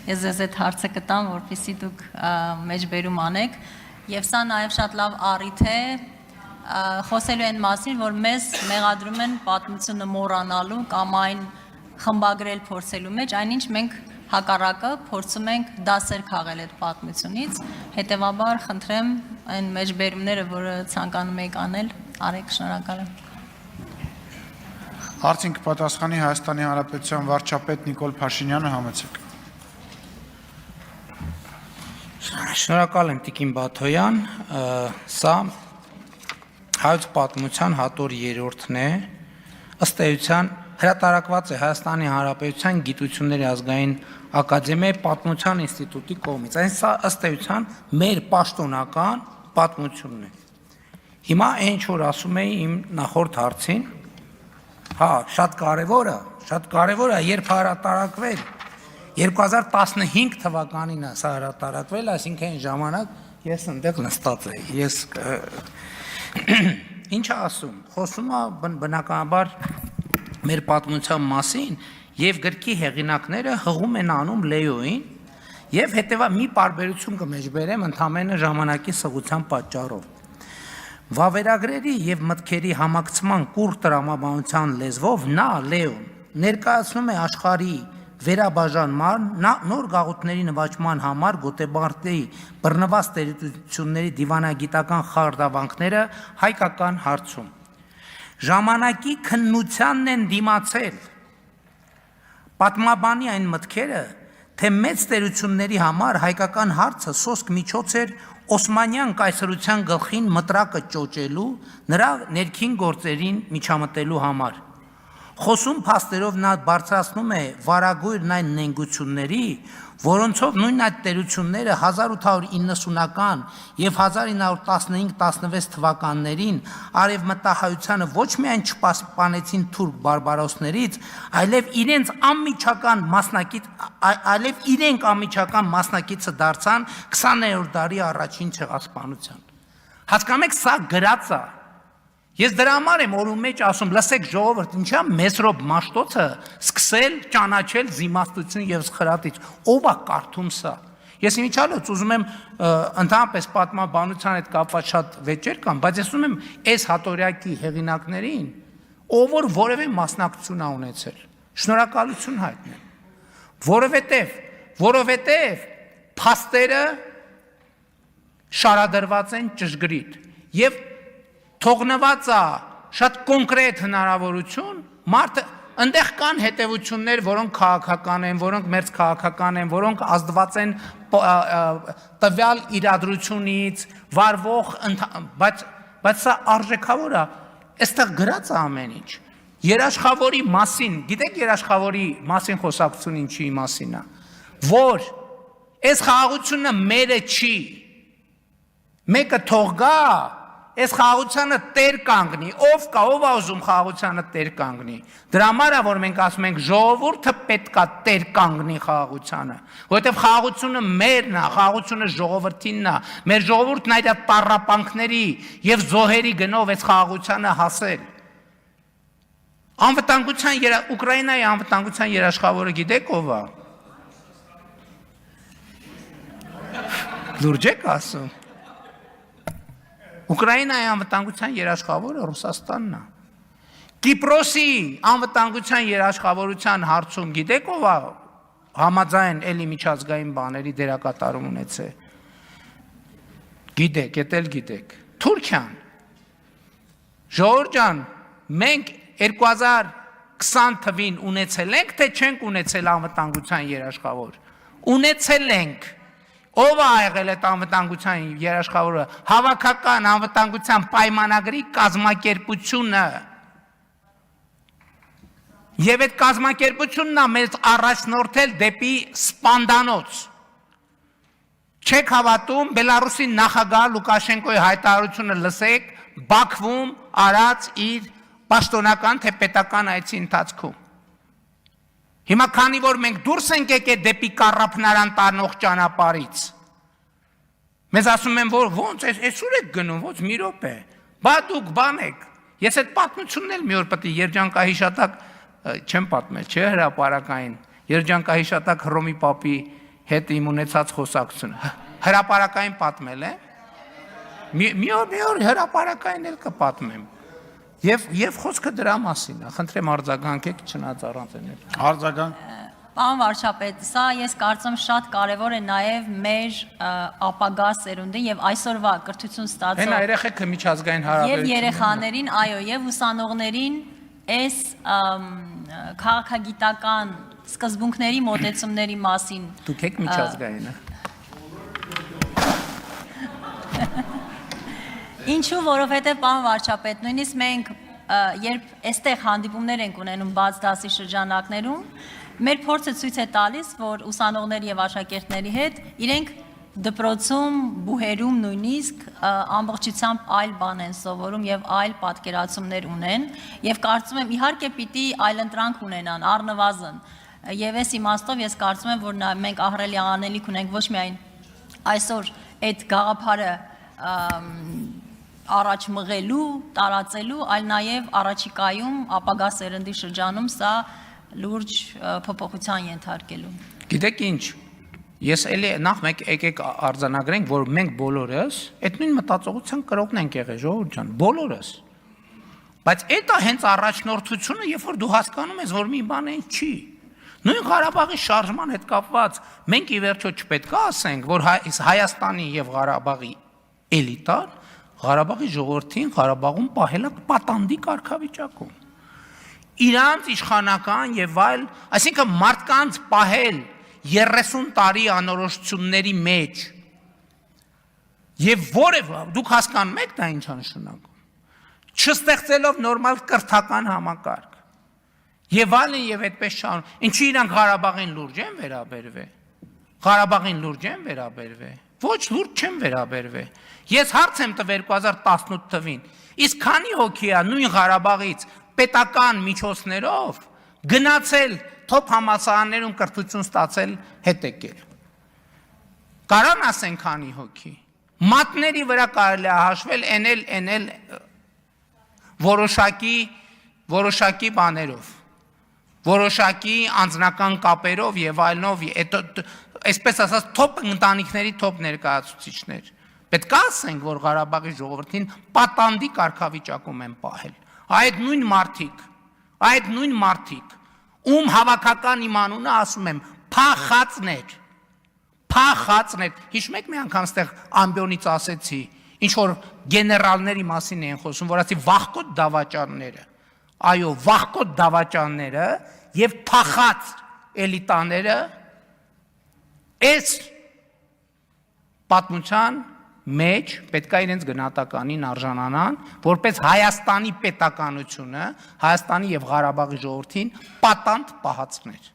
ես ձեզ այդ հարցը կտամ, որպեսզի դուք մեջբերում անեք, եւ սա նաեւ շատ լավ առիթ է խոսելու այն մասին, որ մեզ մեղադրում են պատմությունը մոռանալու կամ այն խմբագրել փորձելու մեջ, այնինչ մենք հակառակը փորձում ենք դասեր քաղել այդ պատմությունից, հետեւաբար խնդրեմ այն մեջբերումները, որը ցանկանում եք անել, արեք, շնորհակալ եմ։ Հարցին կպատասխանի Հայաստանի Հանրապետության վարչապետ Նիկոլ Փաշինյանը, համեցեք։ Շնորհակալ եմ Տիկին Բաթոյան, սա հայոց պատմության հատոր 3-րդն է, ըստ էության հրատարակված է Հայաստանի Հանրապետության Գիտությունների ազգային ակադեմիայի պատմության ինստիտուտի կողմից, այն սա ըստ էության մեր պաշտոնական պատմությունն է։ Հիմա ինչ որ ասում էի իմ նախորդ հարցին, հա, շատ կարևոր է, երբ հրատարակվել 2015 թվականին է սա հրատարակվել, այսինքն այն ժամանակ ես այնտեղ նստած էի, ինչ ասում, խոսում է բնականաբար մեր պատմության մասին եւ գրքի հեղինակները հղում են անում Լեոին եւ հետեւա մի պարբերություն կմեջբերեմ ընդամենը ժամանակի սղության պատճառով։ Վավերագրերի եւ մտքերի համակցման կուռ տրամաբանության լեզվով նա Լեոն ներկայացնում է աշխարհի վերաբաժանման նոր գաղութների նվաճման համար գոտեբարտի բռնված տերությունների դիվանագիտական խարդավանքները հայկական հարցում։ Ժամանակի քննությանն են դիմացել պատմաբանի այն մտքերը, թե մեծ տերությունների համար հայկական հարցը սոսկ միջոց էր Օսմանյան կայսրության գլխին մտրակը ճոճելու, նրա ներքին գործերին միջամտելու համար։ Խոսում փաստերով նա բարձրացնում է վարագույրն այն նենգությունների, որոնցով նույն այդ տերությունները 1890-ական եւ 1915-16 թվականներին արևմտահայությանը ոչ միայն չպասպանեցին թուրք բարբարոսներից, այլև իրենք անմիջական մասնակիցը դարձան 20-րդ դարի առաջին ցեղասպանության։ Հասկանում եք, սա գրած է։ Ես դրա համար եմ օրում մեջ ասում, լսեք ժողովուրդ, ինչա Մեսրոպ Մաշտոցը սկսել ճանաչել զիմաստություն եւ խրատիչ, ով է կարդում սա։ Ես իմիջիալից ուզում եմ ընդհանրապես պատմաբանության հետ կապված շատ վեճեր կան, բայց ես ուզում եմ այս հատորյակի հեղինակներին, ով որ որևէ մասնակցություն ա ունեցել, շնորհակալություն հայտնել, որովհետեւ փաստերը շարադրված են ճշգրիտ եւ թողնված է շատ կոնկրետ հնարավորություն, մարդը այնտեղ կան հետևություններ, որոնք քաղաքական են, որոնք մերձ քաղաքական են, որոնք ազդված են տվյալ իրադրությունից, վարվող, բայց սա արժեքավոր է, այստեղ գրած է ամեն ինչ։ Երաշխավորի մասին, գիտեք երաշխավորի մասին խոսակցություն ինչի մասին է, որ այս խաղաղությունը մերը չի, մեկը թող գա, այս խաղաղությանը տեր կանգնի, ով կա, ով է ուզում խաղաղությանը տեր կանգնի։ Դրա համար է, որ մենք ասում ենք ժողովուրդը պետքա տեր կանգնի խաղաղությանը, որովհետև խաղաղությունը մերն է, խաղաղությունը ժողովրդինն է, մեր ժողովուրդն այդ տառապանքների եւ զոհերի գնով այս խաղաղությանը հասել։ Ուկրաինայի անվտանգության երաշխավորը գիտեք ով է։ Լուրջ եք ասում։ Ուկրաինայի անվտանգության երաշխավորը Ռուսաստանն է։ Կիպրոսի անվտանգության երաշխավորության հարցում գիտեք ով է համաձայն էլի միջազգային բաների դերակատարում ունեցել։ Գիտեք, էդ էլ գիտեք։ Թուրքիան։ Ժողովուրդ ջան, մենք 2020 թվին ունեցել ենք, թե չենք ունեցել անվտանգության երաշխավոր։ Ունեցել ենք։ Ով է եղել այդ անվտանգության երաշխավորը, հավաքական անվտանգության պայմանագրի կազմակերպությունը։ Եվ այդ կազմակերպությունն է մեզ առաջնորդել դեպի սպանդանոց։ Չեք հավատում, Բելարուսի նախագահ Լուկաշենկոյի հայտարարությունը լսեք, Բաքվում արած իր պաշտոնական թե պետական այցի ընթացքում։ Հիմա քանի որ մենք դուրս ենք եկել դեպի կառափնարան տանող ճանապարհից, մեզ ասում են, որ ոնց այսուր եք գնում, ոնց մի րոպե, բա դուք բան եք, ես այդ պատմությունն էլ մի օր պետք է երջանկահիշատակ չեմ պատմել, չէ հրապարակային, երջանկահիշատակ Հռոմի Պապի հետ իմ ունեցած խոսակցությունը։ Հրապարակային պատմել է։ Մի օր հրապարակային էլ կպատմեմ։ Եվ խոսքը դրա մասին է։ Խնդրեմ արձագանքեք չնայած առանց էնել։ Արձագանք Պարոն վարչապետ, սա ես կարծում շատ կարևոր է նաև մեր ապագա սերունդին եւ այսօրվա կրթություն Հենա ստացող երեխեքը միջազգային եւ հարաբերություններ։ երեխաներին, այո, եւ ուսանողներին այս քաղաքագիտական սկզբունքների մոտեցումների մասին Դուք եք միջազգայինը։ Ինչու, որովհետեւ պարոն վարչապետ, նույնիսկ մենք երբ այստեղ հանդիպումներ ենք ունենում բաց դասի շրջանակներում, մեր փորձը ցույց է տալիս, որ ուսանողների եւ աշակերտների հետ իրենք դպրոցում, բուհերում նույնիսկ ամբողջությամբ այլ բան են սովորում եւ այլ պատկերացումներ ունեն եւ կարծում եմ իհարկե պիտի այլընտրանք ունենան առնվազն եւ այս իմաստով ես կարծում եմ որ մենք ահռելի անելիք ունենք ոչ միայն այսօր այդ գաղափարը առաջ մղելու, տարածելու, այլ նաև առաջիկայում ապագա սերնդի շրջանում սա լուրջ փոփոխության ենթարկելու։ Գիտեք ինչ, ես էլի նախ մեկ եկեք արձանագրենք, որ մենք բոլորս այդ նույն մտածողության կրողն ենք եղել, ժողովուրդ ջան, բոլորս։ Բայց այդ է հենց առաջնորդությունը, երբ որ դու հասկանում ես, որ մի բան այն չի։ Նույն Ղարաբաղի շարժման հետ կապված մենք ի վերջո չպետք է ասենք, որ Հայաստանի եւ Ղարաբաղի էլիտան Ղարաբաղի ժողովրդին Ղարաբաղում պահել է պատանդի կարգավիճակում։ Իրանց իշխանական եւ այլ, այսինքն մարդկանց պահել 30 տարի անորոշությունների մեջ եւ որևէ դուք հասկանում եք դա ինչ է նշանակում, չստեղծելով նորմալ կրթական համակարգ եւ այլն եւ այդպես շարուն, ինչի իրանք Ղարաբաղին լուրջ են վերաբերվել, Ղարաբաղին լուրջ են վերաբերվել, ոչ լուրջ չեն վերաբերվել։ Ես հարց եմ տվել 2018 թվին, իսկ քանի հոգի է նույն Ղարաբաղից պետական միջոցներով գնացել թոփ համալսարաններում կրթություն ստացել հետ եկել։ Կարան ասեն քանի հոգի։ Մատների վրա կարելի է հաշվել էնել որոշակի բաներով, որոշակի անձնական կապերով եւ այլնով, այսպես ասած թոփ ընտանիքների թոփ ներկայացուցիչներ։ Պետք է ասենք, որ Ղարաբաղի ժողովրդին պատանդի կարգավիճակում են պահել։ Այդ նույն մարդիկ, ում հավաքական իմ անունը ասում եմ, փախածներ։ Հիշում եք մի անգամ ստեղ ամբիոնից ասեցի, ինչ որ գեներալների մասին են խոսում, որ ասի վախկոտ դավաճանները։ Այո, վախկոտ դավաճանները եւ փախած էլիտաները այս պատմության մեջ պետք է իրենց գնահատականին արժանանան, որպես Հայաստանի պետականությունը, Հայաստանի եւ Ղարաբաղի ժողովրդին պատանդ պահածներ։